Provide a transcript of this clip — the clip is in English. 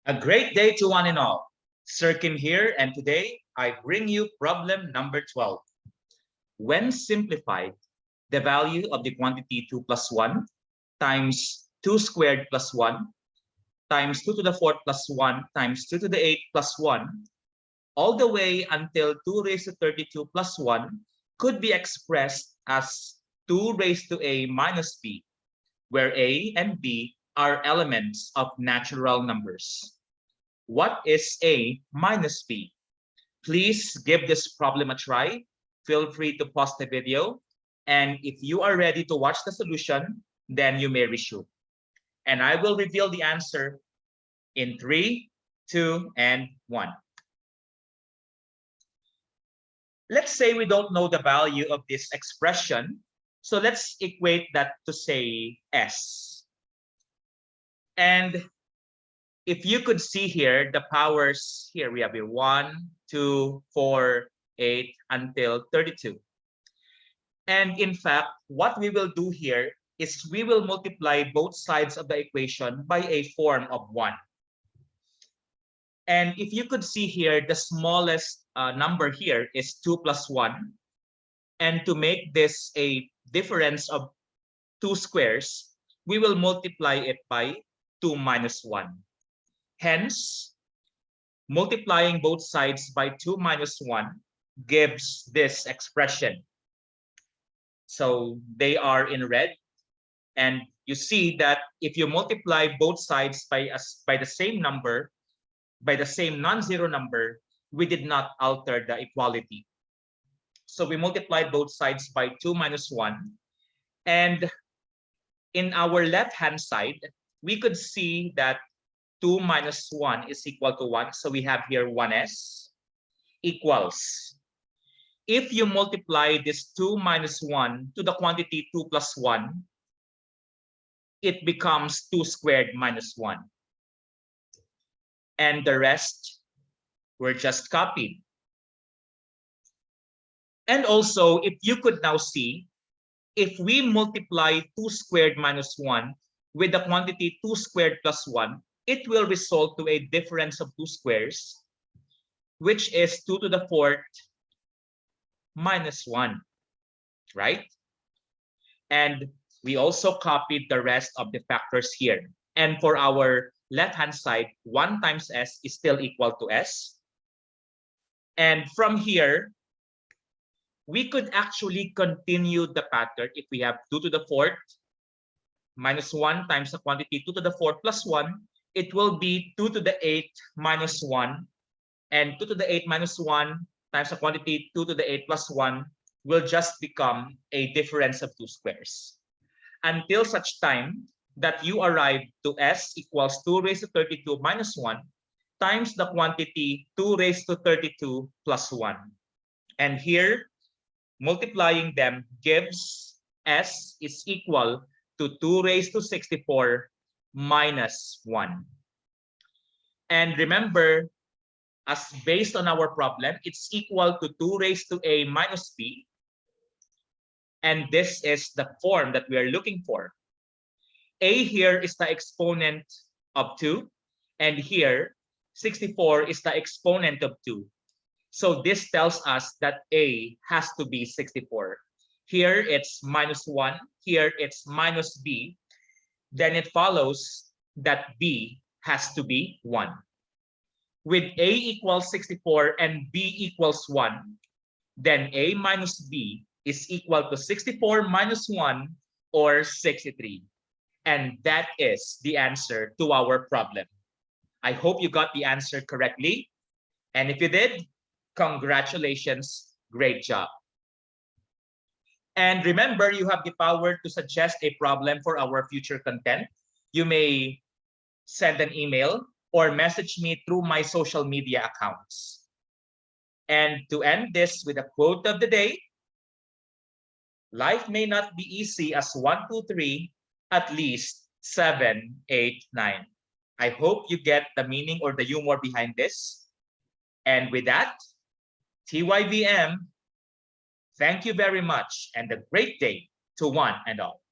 A great day to one and all. Sir Kim here, and today I bring you problem number 12. When simplified, the value of the quantity 2 plus 1 times 2 squared plus 1 times 2 to the 4th plus 1 times 2 to the 8th plus 1 all the way until 2 raised to 32 plus 1 could be expressed as 2 raised to a minus b, where a and b are elements of natural numbers. What is a minus b? Please give this problem a try. Feel free to pause the video. And if you are ready to watch the solution, then you may resume. And I will reveal the answer in 3, 2, and 1. Let's say we don't know the value of this expression. So let's equate that to say s. And if you could see here, the powers here, we have here 1, 2, 4, 8, until 32. And in fact, what we will do here is we will multiply both sides of the equation by a form of 1. And if you could see here, the smallest number here is 2 plus 1. And to make this a difference of 2 squares, we will multiply it by 2 minus 1. Hence, multiplying both sides by 2 minus 1 gives this expression. So they are in red. And you see that if you multiply both sides by the same number, by the same non-zero number, we did not alter the equality. So we multiplied both sides by 2 minus 1. And in our left-hand side, we could see that 2 minus 1 is equal to 1. So we have here 1s equals. If you multiply this 2 minus 1 to the quantity 2 plus 1, it becomes 2 squared minus 1. And the rest were just copied. And also, if you could now see, if we multiply 2 squared minus 1 with the quantity 2 squared plus 1, it will result to a difference of 2 squares, which is 2 to the 4th minus 1, right? And we also copied the rest of the factors here. And for our left-hand side, 1 times s is still equal to s. And from here, we could actually continue the pattern if we have 2 to the 4th minus 1 times the quantity 2 to the 4th plus 1. It will be 2 to the 8th minus 1. And 2 to the 8th minus 1 times the quantity 2 to the 8th plus 1 will just become a difference of 2 squares. Until such time that you arrive to s equals 2 raised to 32 minus 1 times the quantity 2 raised to 32 plus 1. And here, multiplying them gives s is equal to 2 raised to 64 minus 1. And remember, as based on our problem, it's equal to 2 raised to a minus b. And this is the form that we are looking for. A here is the exponent of 2. And here, 64 is the exponent of 2. So this tells us that A has to be 64. Here it's minus 1. Here it's minus b. Then it follows that b has to be 1. With a equals 64 and b equals 1, then a minus b is equal to 64 minus 1, or 63. And that is the answer to our problem. I hope you got the answer correctly. And if you did, congratulations, great job. And remember, you have the power to suggest a problem for our future content. You may send an email or message me through my social media accounts. And to end this with a quote of the day, life may not be easy as 1, 2, 3, at least 7, 8, 9. I hope you get the meaning or the humor behind this. And with that, TYVM, thank you very much and a great day to one and all.